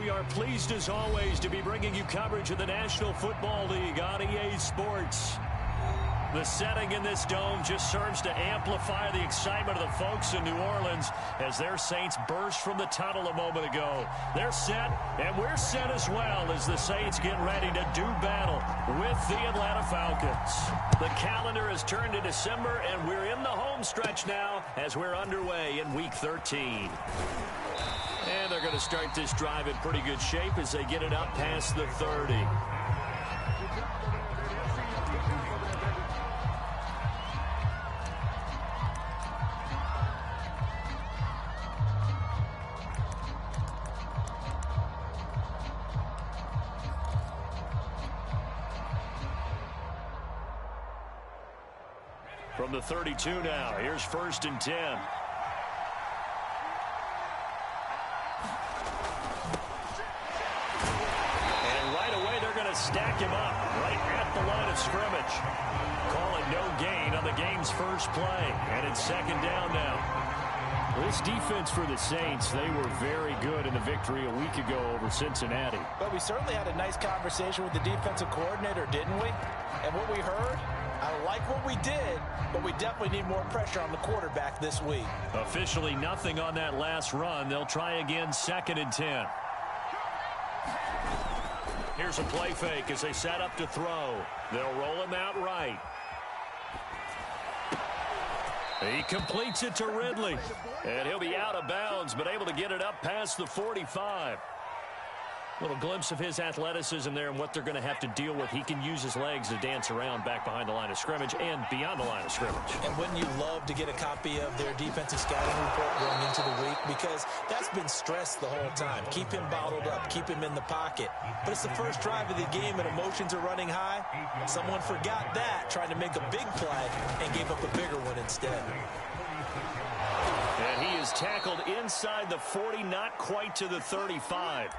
We are pleased as always to be bringing you coverage of the National Football League on EA Sports. The setting in this dome just serves to amplify the excitement of the folks in New Orleans as their Saints burst from the tunnel a moment ago. They're set, and we're set as well as the Saints get ready to do battle with the Atlanta Falcons. The calendar has turned to December, and we're in the home stretch now as we're underway in Week 13. And they're going to start this drive in pretty good shape as they get it up past the 30. From the 32 now, here's 1st and 10. Stack him up right at the line of scrimmage. Calling no gain on the game's first play. And it's 2nd down now. This defense for the Saints, they were very good in the victory a week ago over Cincinnati. But we certainly had a nice conversation with the defensive coordinator, didn't we? And what we heard, I like what we did, but we definitely need more pressure on the quarterback this week. Officially nothing on that last run. They'll try again 2nd and 10. Here's a play fake as they set up to throw. They'll roll him out right. He completes it to Ridley. And he'll be out of bounds, but able to get it up past the 45. Little glimpse of his athleticism there and what they're going to have to deal with. He can use his legs to dance around back behind the line of scrimmage and beyond the line of scrimmage. And wouldn't you love to get a copy of their defensive scouting report going into the week? Because that's been stressed the whole time. Keep him bottled up. Keep him in the pocket. But it's the first drive of the game and emotions are running high. Someone forgot that, trying to make a big play and gave up a bigger one instead. And he is tackled inside the 40, not quite to the 35.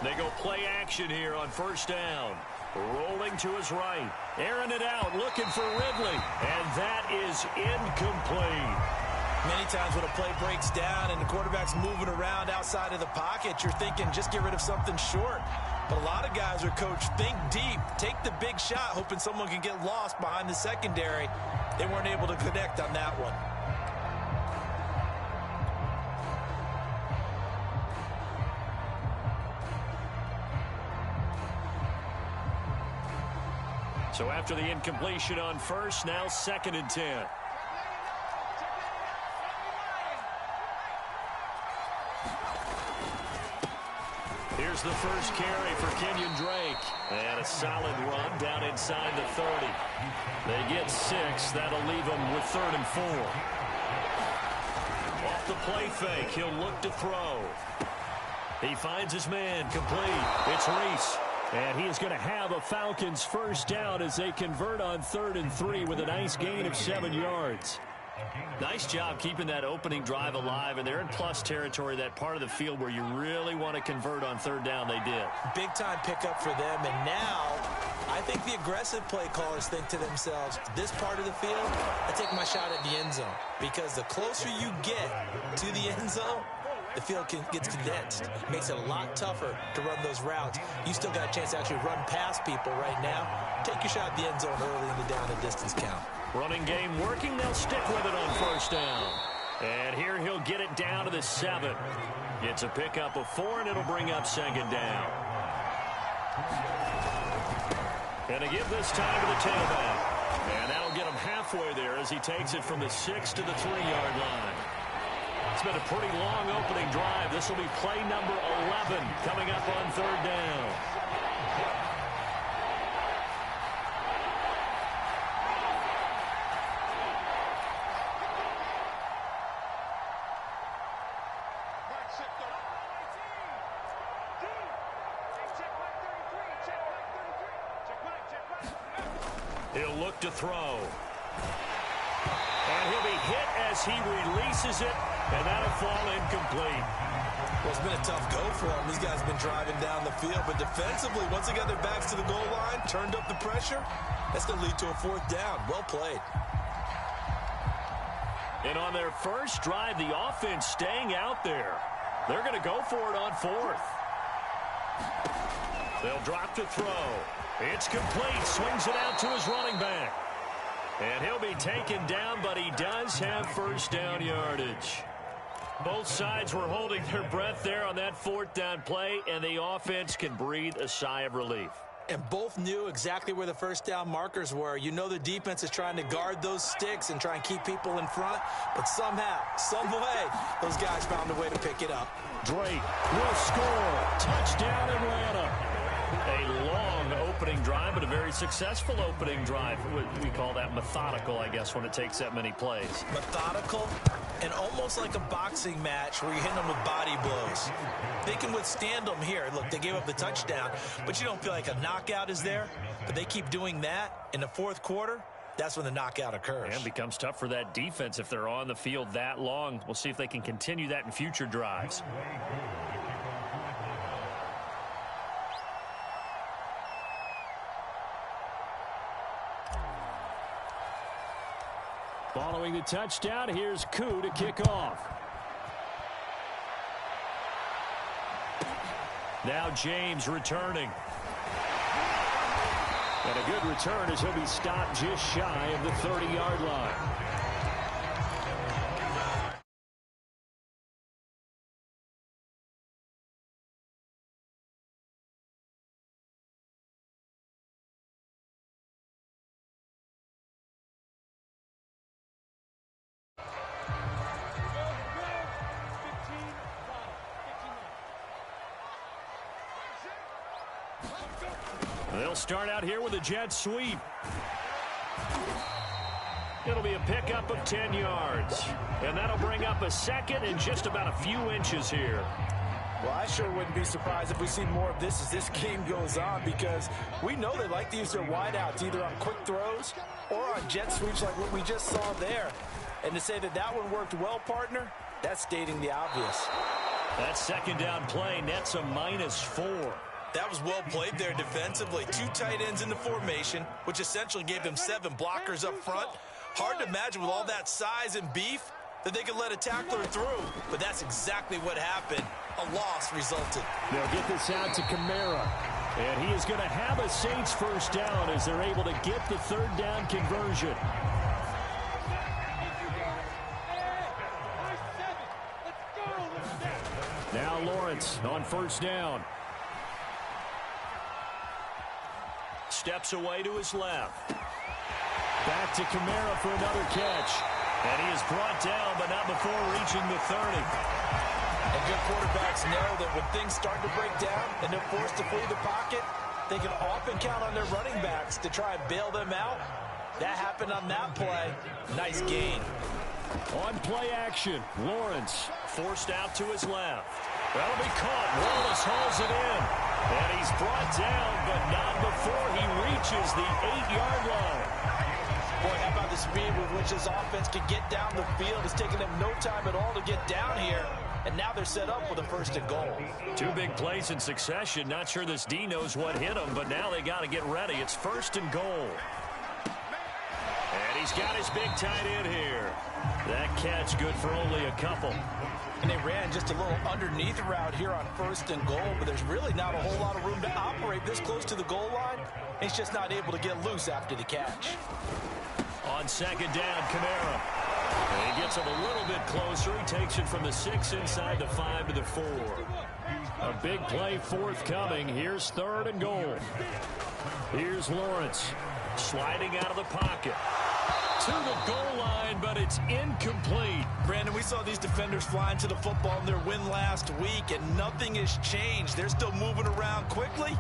They go play action here on 1st down. Rolling to his right. Airing it out, looking for Ridley. And that is incomplete. Many times when a play breaks down and the quarterback's moving around outside of the pocket, you're thinking just get rid of something short. But a lot of guys are coached, think deep, take the big shot, hoping someone can get lost behind the secondary. They weren't able to connect on that one. So after the incompletion on 1st, now 2nd and 10. Here's the first carry for Kenyon Drake. And a solid run down inside the 30. They get 6. That'll leave them with 3rd and 4. Off the play fake, he'll look to throw. He finds his man, complete. It's Reese. And he is going to have a Falcons 1st down as they convert on 3rd and 3 with a nice gain of 7 yards. Nice job keeping that opening drive alive, and they're in plus territory, that part of the field where you really want to convert on 3rd down. They did. Big-time pickup for them, and now I think the aggressive play callers think to themselves, this part of the field, I take my shot at the end zone, because the closer you get to the end zone, the field gets condensed. It makes it a lot tougher to run those routes. You still got a chance to actually run past people right now. Take your shot at the end zone early in the down and distance count. Running game working. They'll stick with it on 1st down. And here he'll get it down to the 7. It's a pickup of 4, and it'll bring up 2nd down. And a give this time to the tailback. And that'll get him halfway there as he takes it from the 6 to the 3-yard line. It's been a pretty long opening drive. This will be play number 11 coming up on 3rd down. He'll look to throw. And he'll be hit as he releases it, and that'll fall incomplete. Well, it's been a tough go for them. These guys have been driving down the field, but defensively, once they got their backs to the goal line, turned up the pressure, that's going to lead to a 4th down. Well played. And on their first drive, the offense staying out there. They're going to go for it on 4th. They'll drop to throw. It's complete. Swings it out to his running back. And he'll be taken down, but he does have first down yardage. Both sides were holding their breath there on that 4th down play, and the offense can breathe a sigh of relief. And both knew exactly where the first down markers were. You know the defense is trying to guard those sticks and try and keep people in front, but somehow, some way, those guys found a way to pick it up. Drake will score. Touchdown, Atlanta. A long opening drive, but a very successful opening drive. We call that methodical, I guess, when it takes that many plays. Methodical and almost like a boxing match where you're hitting them with body blows. They can withstand them here. Look, they gave up the touchdown, but you don't feel like a knockout is there. But they keep doing that in the 4th quarter. That's when the knockout occurs. And it becomes tough for that defense if they're on the field that long. We'll see if they can continue that in future drives. Following the touchdown, here's Koo to kick off. Now James returning. And a good return as he'll be stopped just shy of the 30-yard line. They'll start out here with a jet sweep. It'll be a pickup of 10 yards. And that'll bring up a second and just about a few inches here. Well, I sure wouldn't be surprised if we see more of this as this game goes on, because we know they like to use their wideouts either on quick throws or on jet sweeps like what we just saw there. And to say that that one worked well, partner, that's stating the obvious. That second down play nets a -4. That was well played there defensively. 2 tight ends in the formation, which essentially gave them 7 blockers up front. Hard to imagine with all that size and beef that they could let a tackler through. But that's exactly what happened. A loss resulted. They'll get this out to Kamara. And he is going to have a Saints first down as they're able to get the 3rd down conversion. Now Lawrence on first down. Steps away to his left. Back to Kamara for another catch. And he is brought down, but not before reaching the 30. And good quarterbacks know that when things start to break down and they're forced to flee the pocket, they can often count on their running backs to try and bail them out. That happened on that play. Nice gain. On play action, Lawrence forced out to his left. That'll be caught. Wallace hauls it in. And he's brought down, but not before he reaches the 8-yard line. Boy, how about the speed with which this offense can get down the field? It's taken them no time at all to get down here. And now they're set up with a 1st and goal. 2 big plays in succession. Not sure this D knows what hit him, but now they got to get ready. It's 1st and goal. And he's got his big tight end here. That catch good for only a couple. And they ran just a little underneath route here on 1st and goal, but there's really not a whole lot of room to operate this close to the goal line. He's just not able to get loose after the catch. On 2nd down, Kamara. And he gets him a little bit closer. He takes it from the 6 inside the 5 to the 4. A big play forthcoming. Here's 3rd and goal. Here's Lawrence sliding out of the pocket to the goal line, but it's incomplete. Brandon, we saw these defenders flying to the football in their win last week, and nothing has changed. They're still moving around quickly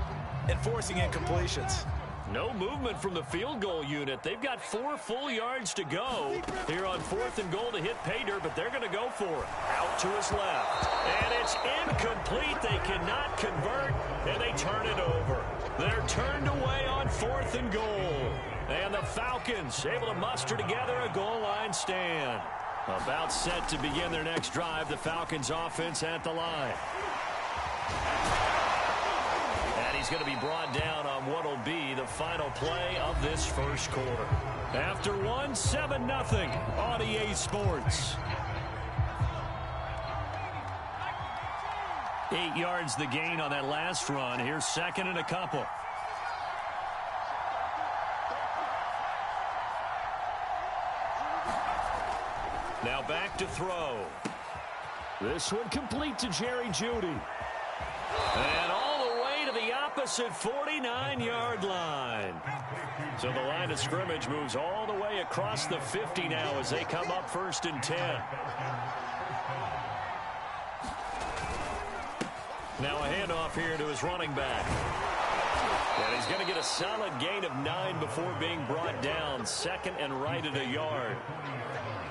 and forcing incompletions. No movement from the field goal unit. They've got 4 full yards to go here on 4th and goal to hit pay dirt, but they're going to go for it. Out to his left. And it's incomplete. They cannot convert, and they turn it over. They're turned away on 4th and goal. And the Falcons able to muster together a goal line stand. About set to begin their next drive. The Falcons offense at the line. And he's going to be brought down on what will be the final play of this first quarter. After one, 7-0 on EA Sports. 8 yards the gain on that last run. Here's second and a couple. Now back to throw. This one complete to Jerry Jeudy. And all the way to the opposite 49-yard line. So the line of scrimmage moves all the way across the 50 now as they come up 1st and 10. Now a handoff here to his running back. And he's going to get a solid gain of 9 before being brought down. Second and right at a yard.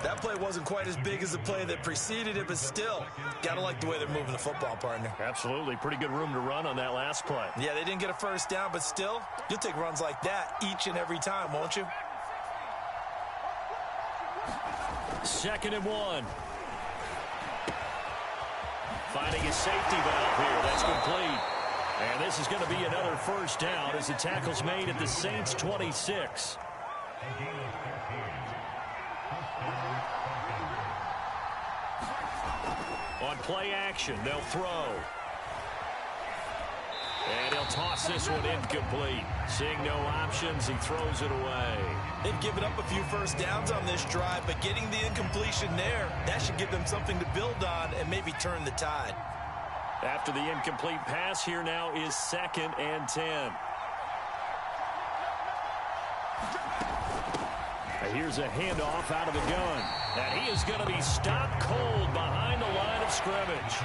That play wasn't quite as big as the play that preceded it, but still, got to like the way they're moving the football, partner. Absolutely. Pretty good room to run on that last play. Yeah, they didn't get a first down, but still, you'll take runs like that each and every time, won't you? 2nd and 1. Finding his safety valve here. That's complete. And this is going to be another first down as the tackle's made at the Saints' 26. On play action, they'll throw. And he'll toss this one incomplete. Seeing no options, he throws it away. They've given up a few first downs on this drive, but getting the incompletion there, that should give them something to build on and maybe turn the tide. After the incomplete pass, here now is 2nd and 10. Here's a handoff out of the gun. And he is going to be stopped cold behind the line of scrimmage.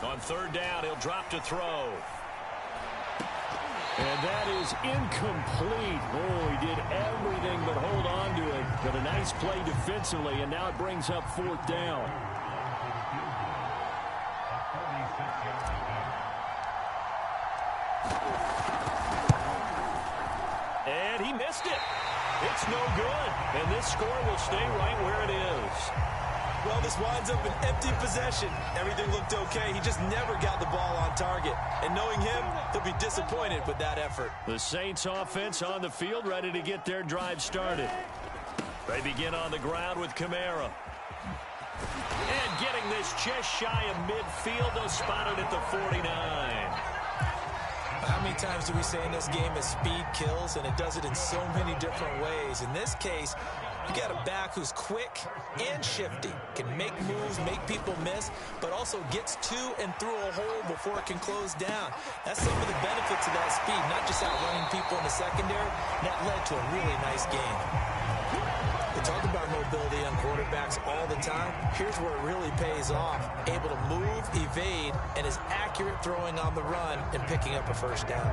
On 3rd down, he'll drop to throw. And that is incomplete. Oh, he did everything but hold on to it. But a nice play defensively, and now it brings up 4th down. And he missed it. It's no good. And this score will stay right where it is. Well, this winds up an empty possession. Everything looked okay. He just never got the ball on target. And knowing him, he'll be disappointed with that effort. The Saints offense on the field, ready to get their drive started. They begin on the ground with Kamara. And getting this just shy of midfield, they'll spot it at the 49. How many times do we say in this game that speed kills, and it does it in so many different ways? In this case, you got a back who's quick and shifty, can make moves, make people miss, but also gets to and through a hole before it can close down. That's some of the benefits of that speed, not just outrunning people in the secondary. That led to a really nice game. We talk about mobility on quarterbacks all the time. Here's where it really pays off. Able to move, evade, and is accurate throwing on the run and picking up a first down.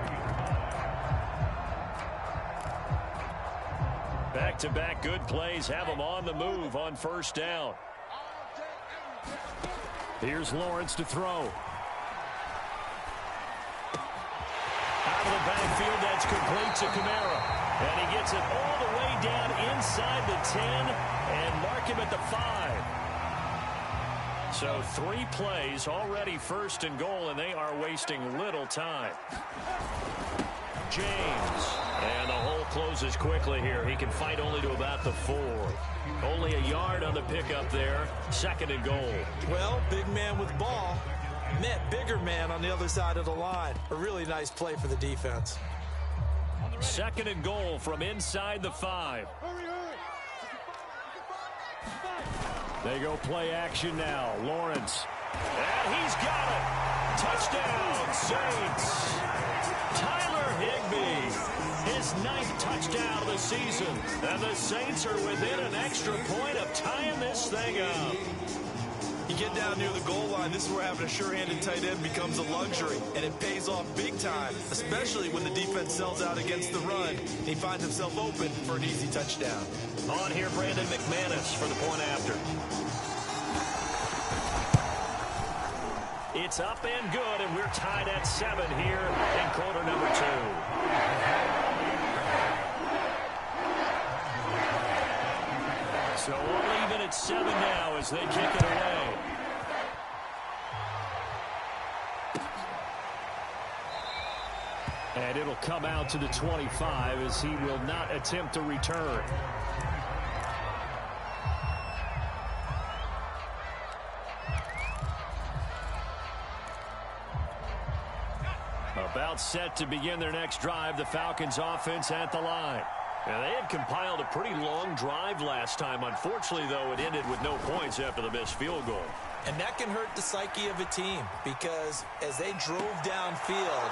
Back-to-back good plays have them on the move on 1st down. Here's Lawrence to throw. Out of the backfield, that's complete to Kamara. And he gets it all the way down inside the 10 and mark him at the 5. So 3 plays, already 1st and goal, and they are wasting little time. James. And the hole closes quickly here. He can fight only to about the 4. Only a yard on the pickup there. 2nd and goal. Well, big man with ball met bigger man on the other side of the line. A really nice play for the defense. 2nd and goal from inside the 5. They go play action now. Lawrence. And he's got it. Touchdown, Saints. Tyler Higbee. His 9th touchdown of the season. And the Saints are within an extra point of tying this thing up. You get down near the goal line, this is where having a sure-handed tight end becomes a luxury, and it pays off big time, especially when the defense sells out against the run, and he finds himself open for an easy touchdown. On here, Brandon McManus for the point after. It's up and good, and we're tied at 7 here in quarter number 2. So all even at 7 now as they kick it away. And it'll come out to the 25 as he will not attempt to return. About set to begin their next drive, the Falcons offense at the line. Now, they had compiled a pretty long drive last time. Unfortunately, though, it ended with no points after the missed field goal. And that can hurt the psyche of a team because as they drove downfield,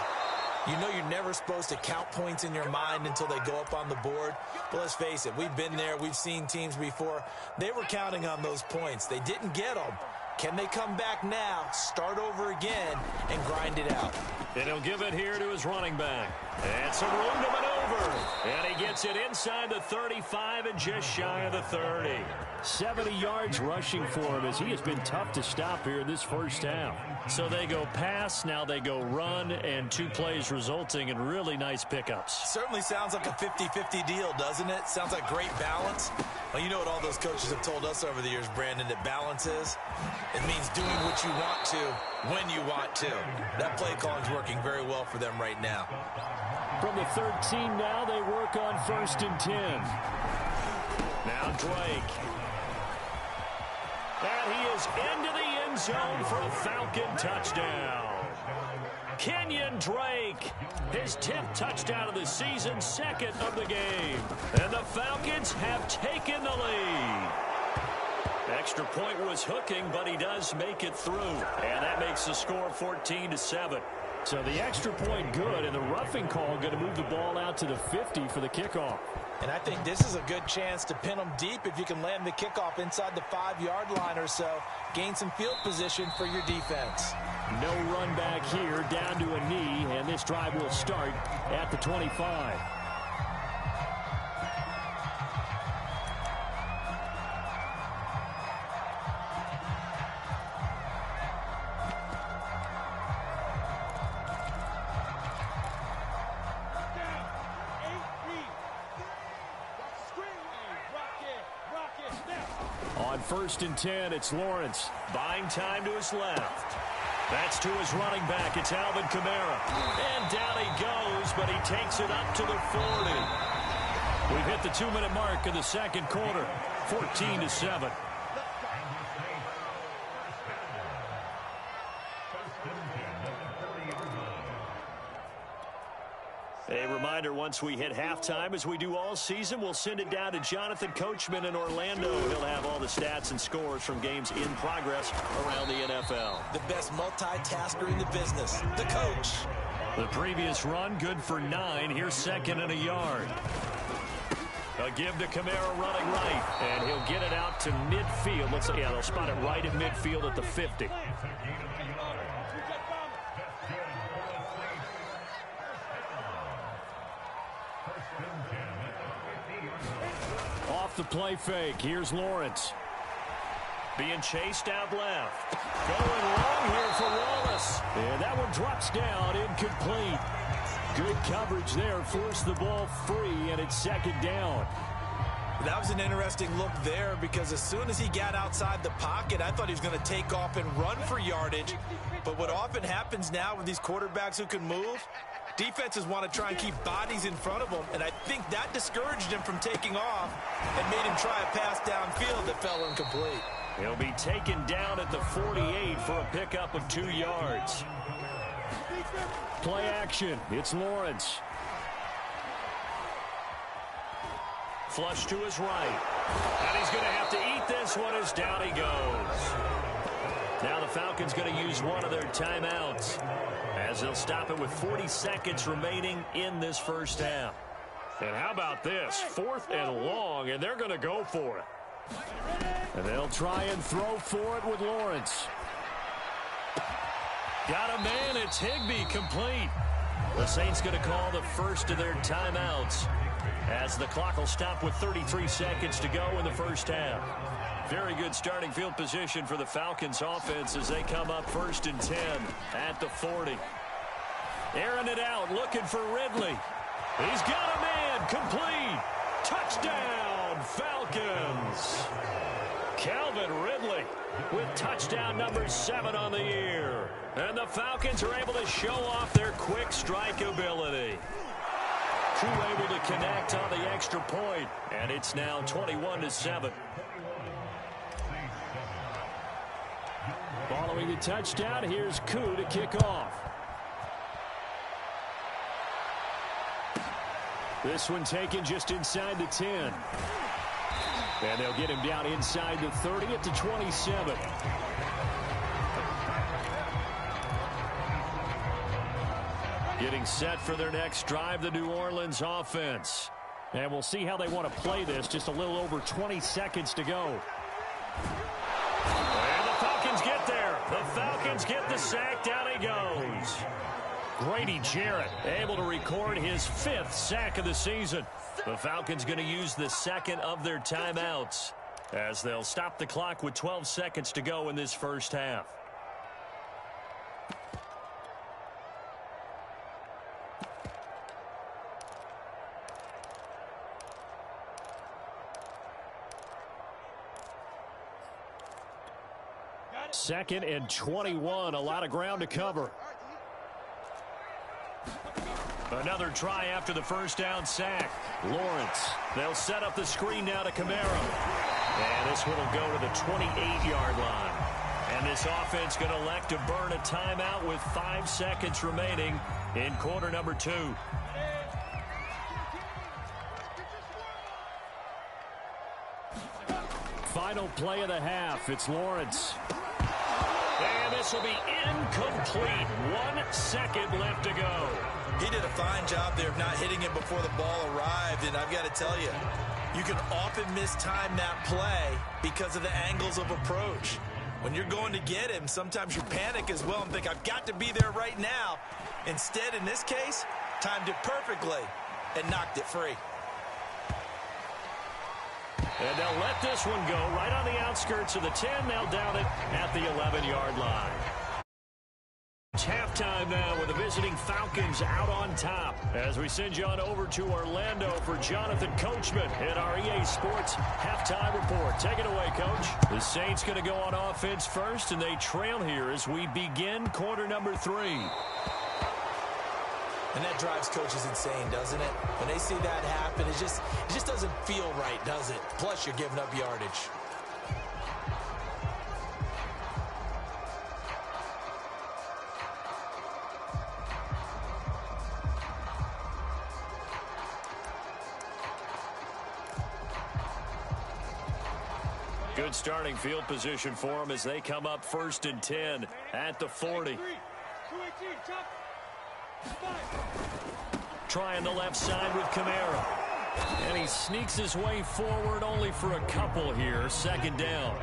you know you're never supposed to count points in your mind until they go up on the board. But let's face it, we've been there. We've seen teams before. They were counting on those points. They didn't get them. Can they come back now, start over again, and grind it out? And he'll give it here to his running back. And some room to maneuver. And he gets it inside the 35 and just shy of the 30. 70 yards rushing for him as he has been tough to stop here in this first half. So they go pass, now they go run, and 2 plays resulting in really nice pickups. Certainly sounds like a 50-50 deal, doesn't it? Sounds like great balance. Well, you know what all those coaches have told us over the years, Brandon, that balance is? It means doing what you want to when you want to. That play calling is working very well for them right now. From the 13 now, they work on 1st and 10. Now Drake. And he is into the end zone for a Falcon touchdown. Kenyon Drake, his 10th touchdown of the season, 2nd of the game. And the Falcons have taken the lead. Extra point was hooking, but he does make it through. And that makes the score 14-7. So the extra point good, and the roughing call going to move the ball out to the 50 for the kickoff. And I think this is a good chance to pin them deep if you can land the kickoff inside the 5-yard line or so. Gain some field position for your defense. No run back here, down to a knee, and this drive will start at the 25. On 1st and 10, it's Lawrence. Buying time to his left. That's to his running back. It's Alvin Kamara. And down he goes, but he takes it up to the 40. We've hit the 2-minute mark in the second quarter. 14-7. A reminder, once we hit halftime, as we do all season, we'll send it down to Jonathan Coachman in Orlando. He'll have all the stats and scores from games in progress around the NFL. The best multitasker in the business, the coach. The previous run, good for 9. Here's 2nd and a yard. A give to Kamara running right, and he'll get it out to midfield. They'll spot it right at midfield at the 50. Off the play fake, here's Lawrence. Being chased out left. Going long here for Wallace. And that one drops down, incomplete. Good coverage there, forced the ball free, and it's 2nd down. That was an interesting look there because as soon as he got outside the pocket, I thought he was going to take off and run for yardage. But what often happens now with these quarterbacks who can move, defenses want to try and keep bodies in front of them, and I think that discouraged him from taking off and made him try a pass downfield that fell incomplete. He'll be taken down at the 48 for a pickup of 2 yards. Play action. It's Lawrence. Flush to his right. And he's going to have to eat this one as down he goes. Now the Falcons going to use one of their timeouts as they'll stop it with 40 seconds remaining in this first half. And how about this? 4th and long, and they're going to go for it. And they'll try and throw for it with Lawrence. Got a man. It's Higbee, complete. The Saints going to call the first of their timeouts as the clock will stop with 33 seconds to go in the first half. Very good starting field position for the Falcons offense as they come up 1st and 10 at the 40. Airing it out, looking for Ridley. He's got a man, complete. Touchdown, Falcons. Calvin Ridley with touchdown number 7 on the year. And the Falcons are able to show off their quick strike ability. Crew able to connect on the extra point, and it's now 21-7. Following the touchdown, here's Koo to kick off. This one taken just inside the 10. And they'll get him down inside the 30 at the 27. Getting set for their next drive, the New Orleans offense. And we'll see how they want to play this. Just a little over 20 seconds to go. And the Falcons get there. The Falcons get the sack. Down he goes. Grady Jarrett able to record his 5th sack of the season. The Falcons going to use the second of their timeouts as they'll stop the clock with 12 seconds to go in this first half. Second and 21, a lot of ground to cover. Another try after the first down sack. Lawrence. They'll set up the screen now to Kamara. And this one will go to the 28-yard line. And this offense going to elect to burn a timeout with 5 seconds remaining in quarter number 2. Final play of the half. It's Lawrence. And this will be incomplete. 1 second left to go. He did a fine job there of not hitting it before the ball arrived, and I've got to tell you, you can often mistime that play because of the angles of approach. When you're going to get him, sometimes you panic as well and think, I've got to be there right now. Instead, in this case, timed it perfectly and knocked it free. And they'll let this one go right on the outskirts of the 10. They'll down it at the 11-yard line. It's halftime now with the visiting Falcons out on top. As we send you on over to Orlando for Jonathan Coachman in our EA Sports halftime report. Take it away, Coach. The Saints going to go on offense first, and they trail here as we begin quarter number 3. And that drives coaches insane, doesn't it? When they see that happen, it just doesn't feel right, does it? Plus, you're giving up yardage. Good starting field position for them as they come up 1st and 10 at the 40. Trying the left side with Kamara. And he sneaks his way forward only for a couple here. 2nd down.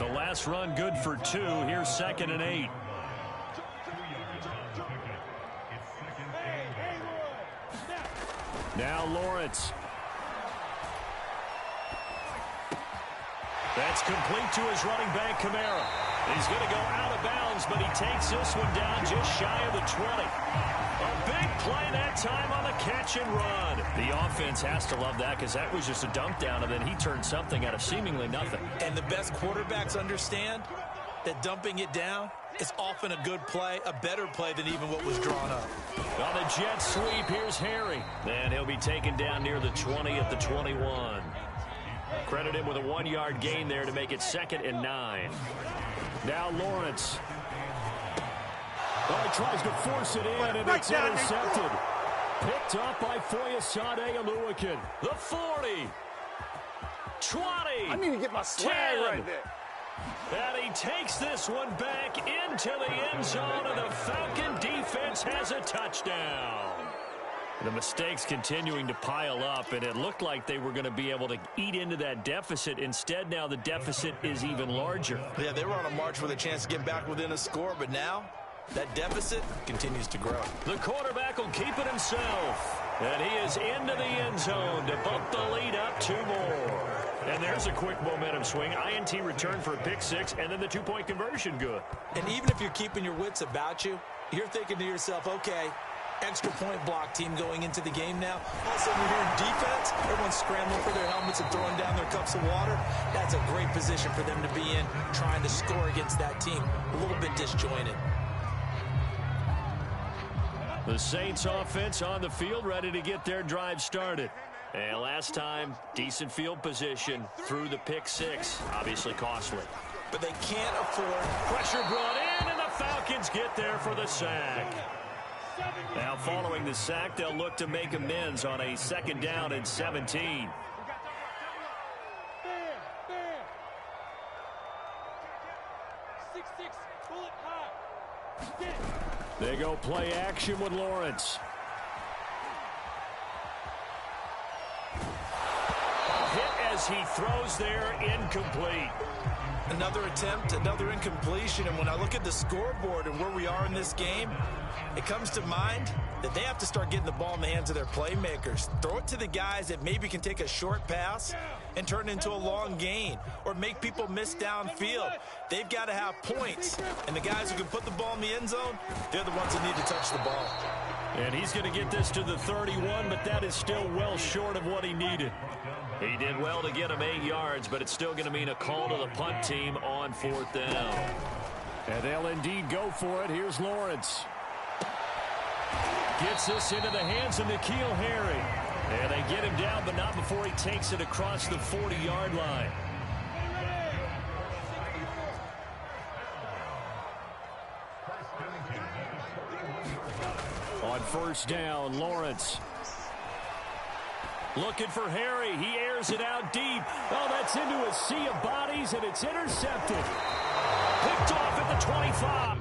The last run good for 2. Here's 2nd and 8. Now Lawrence. That's complete to his running back, Kamara. He's going to go out of bounds, but he takes this one down just shy of the 20. A big play that time on the catch and run. The offense has to love that because that was just a dunk down, and then he turned something out of seemingly nothing. And the best quarterbacks understand that dumping it down is often a good play, a better play than even what was drawn up. On the jet sweep, here's Harry. And he'll be taken down near the 20 at the 21. Credit him with a 1-yard gain there to make it 2nd and 9. Now Lawrence. Oh, he tries to force it in, and it's intercepted. Picked up by Foyesade Oluwakin. The 40. 20. I need to get my swag 10. right there. And he takes this one back into the end zone, and the Falcon defense has a touchdown. The mistakes continuing to pile up, and it looked like they were going to be able to eat into that deficit. Instead, now the deficit is even larger. Yeah, they were on a march with a chance to get back within a score, but now that deficit continues to grow. The quarterback will keep it himself, and he is into the end zone to bump the lead up 2 more. And there's a quick momentum swing. INT return for a pick 6, and then the 2-point conversion good. And even if you're keeping your wits about you, you're thinking to yourself, okay, extra point block team going into the game now. All of a sudden you're hearing defense. Everyone's scrambling for their helmets and throwing down their cups of water. That's a great position for them to be in, trying to score against that team. A little bit disjointed. The Saints offense on the field, ready to get their drive started. And last time, decent field position through the pick 6. Obviously costly. But they can't afford. Pressure brought in, and the Falcons get there for the sack. Now following the sack, they'll look to make amends on a 2nd down and 17. They go play action with Lawrence. Hit as he throws there, incomplete. Another attempt, another incompletion, and when I look at the scoreboard and where we are in this game, it comes to mind that they have to start getting the ball in the hands of their playmakers. Throw it to the guys that maybe can take a short pass and turn it into a long gain or make people miss downfield. They've got to have points, and the guys who can put the ball in the end zone, they're the ones that need to touch the ball. And he's going to get this to the 31, but that is still well short of what he needed. He did well to get him 8 yards, but it's still going to mean a call to the punt team on 4th down. And they'll indeed go for it. Here's Lawrence. Gets this into the hands of N'Keal Harry. And they get him down, but not before he takes it across the 40-yard line. On 1st down, Lawrence. Looking for Harry. He airs it out deep. Oh, that's into a sea of bodies, and it's intercepted. Picked off at the 25.